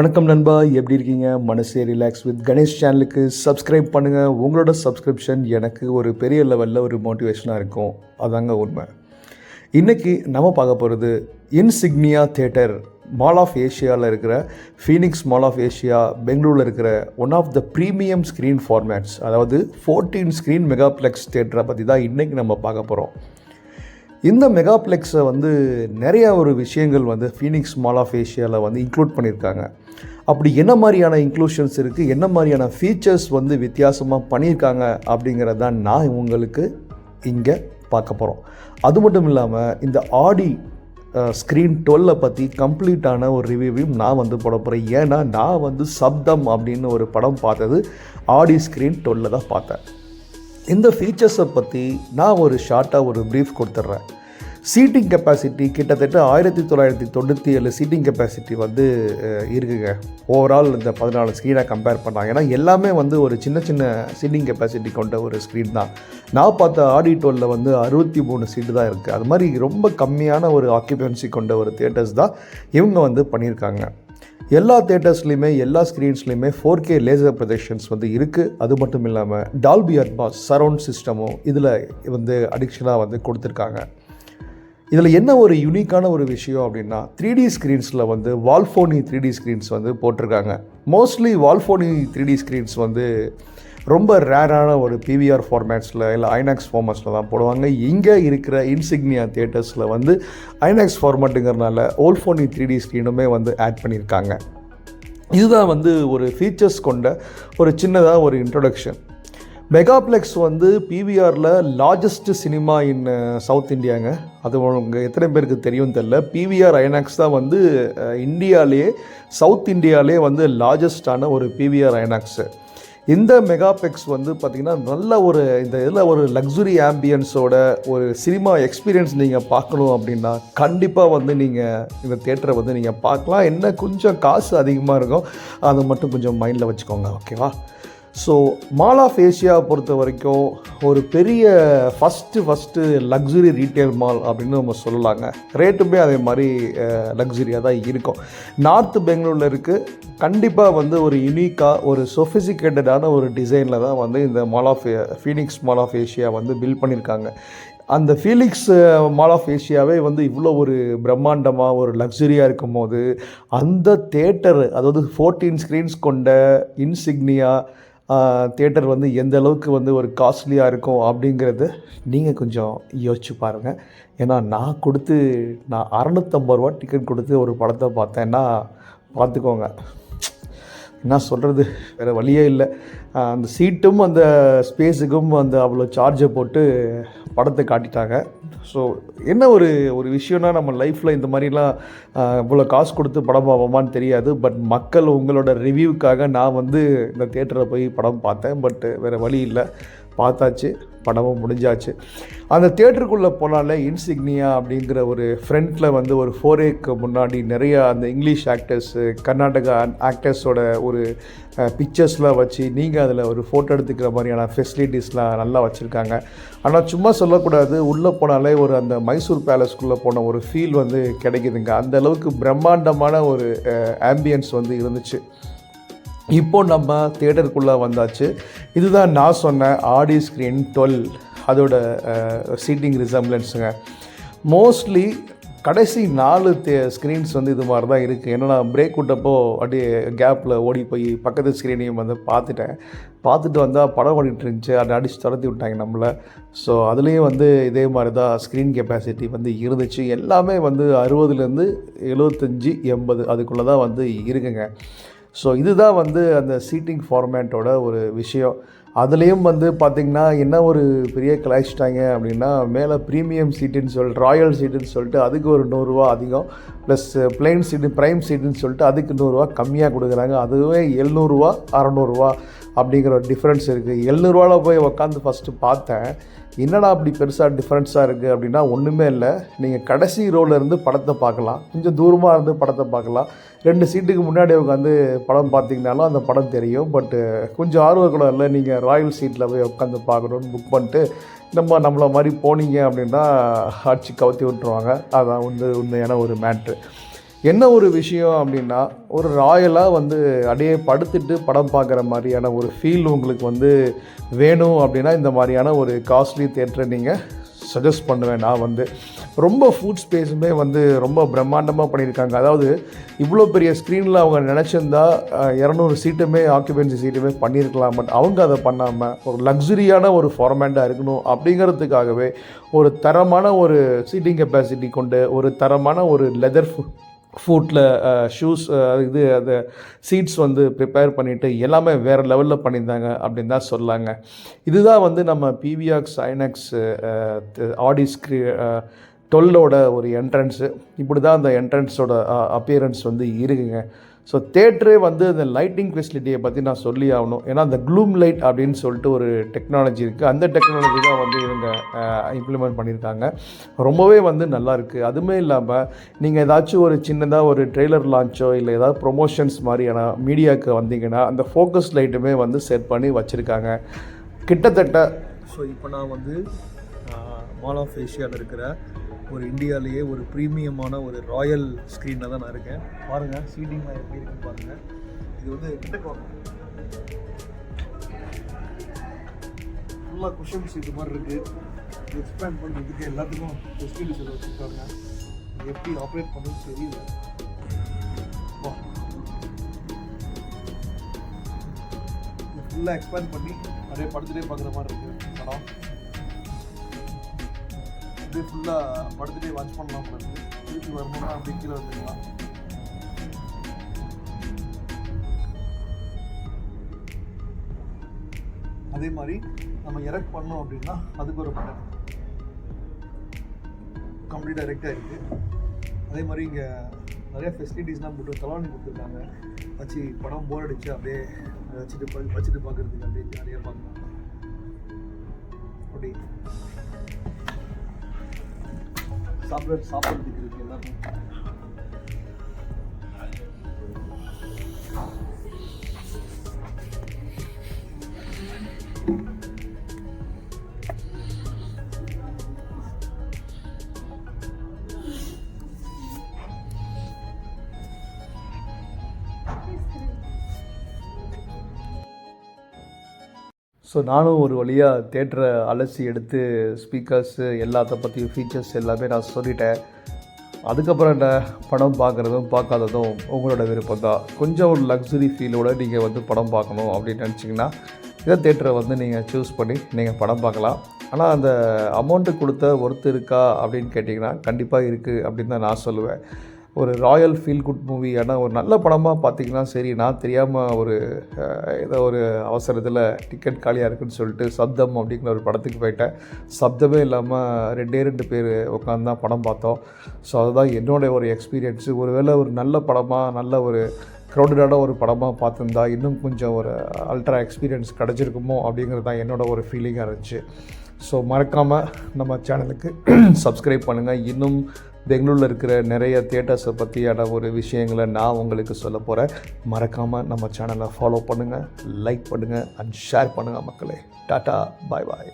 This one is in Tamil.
வணக்கம் நண்பா, எப்படி இருக்கீங்க? மனசே ரிலாக்ஸ் வித் கணேஷ் சேனலுக்கு சப்ஸ்கிரைப் பண்ணுங்கள். உங்களோட சப்ஸ்கிரிப்ஷன் எனக்கு ஒரு பெரிய லெவலில் ஒரு மோட்டிவேஷனாக இருக்கும். அதாங்க உண்மை. இன்றைக்கி நம்ம பார்க்க போகிறது இன்சிக்னியா தேட்டர், மால் ஆஃப் ஏஷியாவில் இருக்கிற ஃபீனிக்ஸ் மால் ஆஃப் ஏஷியா பெங்களூரில் இருக்கிற one of the premium screen formats, அதாவது 14 ஸ்க்ரீன் மெகாப்ளெக்ஸ் தேட்டரை பற்றி தான் இன்றைக்கி நம்ம பார்க்க போகிறோம். இந்த மெகாப்ளெக்ஸை நிறையா ஒரு விஷயங்கள் ஃபீனிக்ஸ் மால் ஆஃப் ஏஷியாவில் இன்க்ளூட் பண்ணியிருக்காங்க. அப்படி என்ன மாதிரியான இன்க்ளூஷன்ஸ் இருக்குது, என்ன மாதிரியான ஃபீச்சர்ஸ் வித்தியாசமாக பண்ணியிருக்காங்க அப்படிங்கிறதான் நான் உங்களுக்கு இங்கே பார்க்க போகிறோம். அது மட்டும் இல்லாமல் இந்த ஆடி ஸ்க்ரீன் 12 பற்றி கம்ப்ளீட்டான ஒரு ரிவ்யூவையும் நான் போட போகிறேன். ஏன்னா நான் சப்தம் அப்படின்னு ஒரு படம் பார்த்தது ஆடி ஸ்க்ரீன் 12 தான் பார்த்தேன். இந்த ஃபீச்சர்ஸை பற்றி நான் ஒரு ஷார்ட்டாக ஒரு ப்ரீஃப் கொடுத்துட்றேன். சீட்டிங் கெப்பாசிட்டி கிட்டத்தட்ட 1997 சீட்டிங் கெப்பாசிட்டி இருக்குங்க. ஓவரால் இந்த 14 ஸ்க்ரீனை கம்பேர் பண்ணாங்க. ஏன்னா எல்லாமே ஒரு சின்ன சின்ன சீட்டிங் கெப்பாசிட்டி கொண்ட ஒரு ஸ்க்ரீன் தான். நான் பார்த்த ஆடி 12 63 சீட்டு தான் இருக்குது. அது மாதிரி ரொம்ப கம்மியான ஒரு ஆக்குபென்சி கொண்ட ஒரு தியேட்டர்ஸ் தான் இவங்க பண்ணியிருக்காங்க. எல்லா தேட்டர்ஸ்லையுமே எல்லா ஸ்க்ரீன்ஸ்லையுமே 4K லேசர் ப்ரொஜெக்ஷன்ஸ் இருக்குது. அது மட்டும் இல்லாமல் டால்பி அட்மாஸ் சரவுண்ட் சிஸ்டமும் இதில் அடிக்ஷனாக கொடுத்துருக்காங்க. இதில் என்ன ஒரு யூனிக்கான ஒரு விஷயம் அப்படின்னா 3D ஸ்க்ரீன்ஸில் வால்ஃபோனி 3D ஸ்க்ரீன்ஸ் போட்டிருக்காங்க. மோஸ்ட்லி வால்ஃபோனி 3D ஸ்க்ரீன்ஸ் ரொம்ப ரேரான ஒரு பிவிஆர் ஃபார்மேட்ஸில் இல்லை ஐநாக்ஸ் ஃபார்மேட்ஸில் தான் போடுவாங்க. இங்கே இருக்கிற இன்சிக்னியா தியேட்டர்ஸில் ஐநாக்ஸ் ஃபார்மேட்டுங்கிறனால வால்ஃபோனி 3D ஸ்க்ரீனுமே ஆட் பண்ணியிருக்காங்க. இதுதான் ஒரு ஃபீச்சர்ஸ் கொண்ட ஒரு சின்னதாக ஒரு இன்ட்ரொடக்ஷன். மெகாப்ளெக்ஸ் பிவிஆரில் லார்ஜஸ்ட் சினிமா இன் சவுத் இந்தியாங்க. அது உங்களுக்கு எத்தனை பேருக்கு தெரியும் தெரியல. பிவிஆர் ஐநாக்ஸ் தான் இந்தியாவிலே சவுத் இந்தியாவிலே லார்ஜஸ்டான ஒரு பிவிஆர் ஐநாக்ஸு. இந்த மெகாப்ளெக்ஸ் பார்த்திங்கன்னா நல்ல ஒரு இந்த இதில் ஒரு லக்ஸுரி ஆம்பியன்ஸோட ஒரு சினிமா எக்ஸ்பீரியன்ஸ் நீங்கள் பார்க்கணும் அப்படின்னா கண்டிப்பாக நீங்கள் இந்த தேட்டரை நீங்கள் பார்க்கலாம். என்ன கொஞ்சம் காசு அதிகமாக இருக்கும், அதை மட்டும் கொஞ்சம் மைண்டில் வச்சுக்கோங்க, ஓகேவா? ஸோ மால் ஆஃப் ஏஷியாவை பொறுத்த வரைக்கும் ஒரு பெரிய ஃபஸ்ட்டு லக்ஸுரி ரீட்டைல் மால் அப்படின்னு நம்ம சொல்லலாங்க. ரேட்டுமே அதே மாதிரி லக்ஸுரியாக தான் இருக்கும். நார்த் பெங்களூரில் இருக்குது. கண்டிப்பாக ஒரு யூனிக்காக ஒரு சொஃபிசிகேட்டடான ஒரு டிசைனில் தான் இந்த mall of Phoenix mall of Asia built பண்ணியிருக்காங்க. அந்த ஃபீனிக்ஸ் மால் ஆஃப் ஏஷியாவே இவ்வளோ ஒரு பிரம்மாண்டமாக ஒரு லக்ஸுரியாக இருக்கும் போது அந்த தேட்டர், அதாவது 14 ஸ்க்ரீன்ஸ் கொண்ட இன்சிக்னியா தேட்டர் எந்த அளவுக்கு ஒரு காஸ்ட்லியாக இருக்கும் அப்படிங்கிறது நீங்கள் கொஞ்சம் யோசிச்சு பாருங்கள். ஏன்னா நான் 650 ரூபா டிக்கெட் கொடுத்து ஒரு படத்தை பார்த்தேன்னா பார்த்துக்கோங்க. என்ன சொல்கிறது, வேறு வழியே இல்லை. அந்த சீட்டும் அந்த ஸ்பேஸுக்கும் அவ்வளோ சார்ஜை போட்டு படத்தை காட்டிட்டாங்க. ஸோ என்ன ஒரு விஷயம்னா, நம்ம லைஃப்பில் இந்த மாதிரிலாம் இவ்வளோ காசு கொடுத்து படம் பார்ப்போமான்னு தெரியாது. பட் மக்கள் உங்களோட ரிவ்யூக்காக நான் இந்த தேட்டரில் போய் படம் பார்த்தேன். பட் வேறு வழி இல்லை, பார்த்தாச்சு, படமும் முடிஞ்சாச்சு. அந்த தேட்டருக்குள்ளே போனாலே இன்சிக்னியா அப்படிங்கிற ஒரு ஃப்ரண்ட்டில் ஒரு 4Aக்கு முன்னாடி நிறையா அந்த இங்கிலீஷ் ஆக்டர்ஸு, கர்நாடகா ஆக்டர்ஸோட ஒரு பிக்சர்ஸ்லாம் வச்சு நீங்கள் அதில் ஒரு ஃபோட்டோ எடுத்துக்கிற மாதிரியான ஃபெசிலிட்டிஸ்லாம் நல்லா வச்சுருக்காங்க. ஆனால் சும்மா சொல்லக்கூடாது, உள்ளே போனாலே ஒரு அந்த மைசூர் பேலஸ்க்குள்ளே போன ஒரு ஃபீல் கிடைக்குதுங்க. அந்த அளவுக்கு பிரம்மாண்டமான ஒரு ஆம்பியன்ஸ் இருந்துச்சு. இப்போது நம்ம தேட்டருக்குள்ளே வந்தாச்சு. இதுதான் நான் சொன்ன ஆடி ஸ்க்ரீன் 12 அதோட சீட்டிங் ரிசம்பிளன்ஸுங்க. மோஸ்ட்லி கடைசி 4 ஸ்க்ரீன்ஸ் இது மாதிரி தான் இருக்குது. ஏன்னா நான் பிரேக் விட்டப்போ அப்படியே கேப்பில் ஓடி போய் பக்கத்து ஸ்க்ரீனையும் பார்த்துட்டு வந்தால் படம் ஓடிட்டு இருந்துச்சு. அதை அடித்து துரத்தி விட்டாங்க நம்மளை. ஸோ அதுலேயும் இதே மாதிரி தான் ஸ்க்ரீன் கெப்பாசிட்டி இருந்துச்சு. எல்லாமே 60லேருந்து 75 80 அதுக்குள்ளே தான் இருக்குங்க. ஸோ இதுதான் அந்த சீட்டிங் ஃபார்மேட்டோட ஒரு விஷயம். அதுலேயும் பார்த்திங்கன்னா என்ன ஒரு பெரிய கலாய்ச்சிட்டாங்க அப்படின்னா, மேலே ப்ரீமியம் சீட்டுன்னு சொல்லிட்டு ராயல் சீட்டுன்னு சொல்லிட்டு அதுக்கு ஒரு 100 ரூபா அதிகம், ப்ளஸ் பிளெயின் சீட்டு ப்ரைம் சீட்டுன்னு சொல்லிட்டு அதுக்கு 100 ரூபா கம்மியாக கொடுக்குறாங்க. அதுவே 700 ரூபா 600 ரூபா அப்படிங்கிற ஒரு டிஃப்ரென்ஸ் இருக்குது. 700 ரூபாவில் போய் உட்காந்து ஃபஸ்ட்டு பார்த்தேன். என்னடா அப்படி பெருசாக டிஃப்ரென்ஸாக இருக்குது அப்படின்னா, ஒன்றுமே இல்லை. நீங்கள் கடைசி ரோலேருந்து படத்தை பார்க்கலாம், கொஞ்சம் தூரமாக இருந்து படத்தை பார்க்கலாம். 2 சீட்டுக்கு முன்னாடி உட்காந்து படம் பார்த்திங்கனாலும் அந்த படம் தெரியும். பட்டு கொஞ்சம் ஆர்வம் கூட இல்லை, நீங்கள் ராயல் சீட்டில் போய் உட்காந்து பார்க்கணுன்னு புக் பண்ணிட்டு நம்மளை மாதிரி போனீங்க அப்படின்னா அடிச்சு கவுத்தி விட்டுருவாங்க. அதான் உண்மையான ஒரு மேட்ரு. என்ன ஒரு விஷயம் அப்படின்னா, ஒரு ராயலாக வந்து அப்படியே படுத்துட்டு படம் பார்க்குற மாதிரியான ஒரு ஃபீல் உங்களுக்கு வந்து வேணும் அப்படின்னா, இந்த மாதிரியான ஒரு காஸ்ட்லி தியேட்டரை நீங்கள் சஜஸ்ட் பண்ணுவேன். நான் வந்து ரொம்ப ஃபுட் ஸ்பேஸுமே வந்து ரொம்ப பிரம்மாண்டமாக பண்ணியிருக்காங்க. அதாவது இவ்வளோ பெரிய ஸ்க்ரீனில் அவங்க நினச்சிருந்தா 200 சீட்டுமே ஆக்குபென்சி சீட்டுமே பண்ணியிருக்கலாம். பட் அவங்க அதை பண்ணாமல் ஒரு லக்ஸுரியான ஒரு ஃபார்மேட்டாக இருக்கணும் அப்படிங்கிறதுக்காகவே ஒரு தரமான ஒரு சீட்டிங் கெப்பாசிட்டி கொண்டு ஒரு தரமான ஒரு லெதர் ஃபுட்டில் ஷூஸ் அந்த சீட்ஸ் வந்து ப்ரிப்பேர் பண்ணிவிட்டு எல்லாமே வேறு லெவலில் பண்ணியிருந்தாங்க அப்படின்னு தான் சொல்லாங்க. இதுதான் வந்து நம்ம பிவிஆர் ஐநாக்ஸ் ஆடி 12ஓட ஒரு என்ட்ரன்ஸு. இப்படி தான் அந்த என்ட்ரன்ஸோட அப்பியரன்ஸ் வந்து இருக்குங்க. ஸோ தேட்டரே வந்து அந்த லைட்டிங் ஃபெசிலிட்டியை பற்றி நான் சொல்லி ஆகணும். ஏன்னா அந்த க்ளூம் லைட் அப்படின்னு சொல்லிட்டு ஒரு டெக்னாலஜி இருக்குது. அந்த டெக்னாலஜி தான் வந்து இவங்க இம்ப்ளிமெண்ட் பண்ணியிருக்காங்க. ரொம்பவே வந்து நல்லாயிருக்கு. அதுவுமே இல்லாமல் நீங்கள் ஏதாச்சும் ஒரு சின்னதாக ஒரு ட்ரெய்லர் லான்ச்சோ இல்லை ஏதாவது ப்ரொமோஷன்ஸ் மாதிரியான மீடியாவுக்கு வந்தீங்கன்னா அந்த ஃபோக்கஸ் லைட்டுமே வந்து செட் பண்ணி வச்சுருக்காங்க. கிட்டத்தட்ட இப்போ நான் வந்து மால் ஆஃப் ஏஷியாவில் இருக்கிற ஒரு இந்தியாவிலேயே ஒரு ப்ரீமியமான ஒரு ராயல் ஸ்க்ரீனில் தான் நான் இருக்கேன். பாருங்கள் சீட்டிங்லாம் எப்படி இருக்குன்னு பாருங்கள். இது வந்து ஃபுல்லாக குஷன் சீட்டு மாதிரி இருக்குது. எக்ஸ்பேண்ட் பண்ணுறதுக்கு எல்லாத்துக்கும் ஃபெசிலிட்டிஸ் வச்சுருக்காங்க. எப்படி ஆப்ரேட் பண்ணுறது தெரியல. ஃபுல்லாக எக்ஸ்பேண்ட் பண்ணி நிறைய படுத்துகிட்டே பார்க்குற மாதிரி இருக்குது படம். அப்படியே ஃபுல்லாக படுத்துகிட்டே வாட்ச் பண்ணலாம். திருப்பி வரணும்னா அப்படி கீழே வந்துக்கலாம். அதே மாதிரி நம்ம எரெக்ட் பண்ணோம் அப்படின்னா அதுக்கு ஒரு பட்டன் கம்ப்ளீட்டாக எரெக்டாக இருக்குது. அதே மாதிரி இங்கே நிறைய ஃபெசிலிட்டிஸ்லாம் போட்டு தலானி கொடுத்துருக்காங்க. வச்சு படம் போர் அடிச்சு அப்படியே வச்சுட்டு பார்க்குறதுக்கு அப்படியே ஜாலியாக பார்க்கலாம். அப்படி சாப்பிட்றதுக்கு இருக்குது எல்லாருமே. ஸோ நானும் ஒரு வழியாக தேட்டரை அலசி எடுத்து ஸ்பீக்கர்ஸு எல்லாத்த பற்றியும் ஃபீச்சர்ஸ் எல்லாமே நான் சொல்லிட்டேன். அதுக்கப்புறம் என்ன, படம் பார்க்குறதும் பார்க்காததும் உங்களோட விருப்பம் தான். கொஞ்சம் ஒரு லக்ஸுரி ஃபீலோடு நீங்கள் வந்து படம் பார்க்கணும் அப்படின்னு நினச்சிங்கன்னா இதை தேட்டரை வந்து நீங்கள் சூஸ் பண்ணி நீங்கள் படம் பார்க்கலாம். ஆனால் அந்த அமௌண்ட்டு கொடுத்த ஒர்த்து இருக்கா அப்படின்னு கேட்டிங்கன்னா கண்டிப்பாக இருக்குது அப்படின்னு தான் நான் சொல்லுவேன். ஒரு ராயல் ஃபீல் குட் மூவி. ஆனால் ஒரு நல்ல படமாக பார்த்திங்கன்னா சரி, நான் தெரியாமல் ஒரு ஏதோ ஒரு அவசரத்தில் டிக்கெட் காலியாக இருக்குதுன்னு சொல்லிட்டு சப்தம் அப்படிங்கிற ஒரு படத்துக்கு போயிட்டேன். சப்தமே இல்லாமல் 2 பேர் உட்காந்து தான் படம் பார்த்தோம். ஸோ அதுதான் என்னோடய ஒரு எக்ஸ்பீரியன்ஸு. ஒருவேளை ஒரு நல்ல படமாக நல்ல ஒரு க்ரௌடடான ஒரு படமாக பார்த்துருந்தா இன்னும் கொஞ்சம் ஒரு அல்ட்ரா எக்ஸ்பீரியன்ஸ் கிடச்சிருக்குமோ அப்படிங்கிறது தான் என்னோடய ஒரு ஃபீலிங்காக இருந்துச்சு. ஸோ மறக்காமல் நம்ம சேனலுக்கு சப்ஸ்கிரைப் பண்ணுங்கள். இன்னும் பெங்களூரில் இருக்கிற நிறைய தியேட்டர்ஸை பற்றியான ஒரு விஷயங்களை நான் உங்களுக்கு சொல்ல போகிறேன். மறக்காமல் நம்ம சேனலை ஃபாலோ பண்ணுங்கள், லைக் பண்ணுங்கள் அண்ட் ஷேர் பண்ணுங்கள் மக்களே. டாட்டா, பாய் பாய்.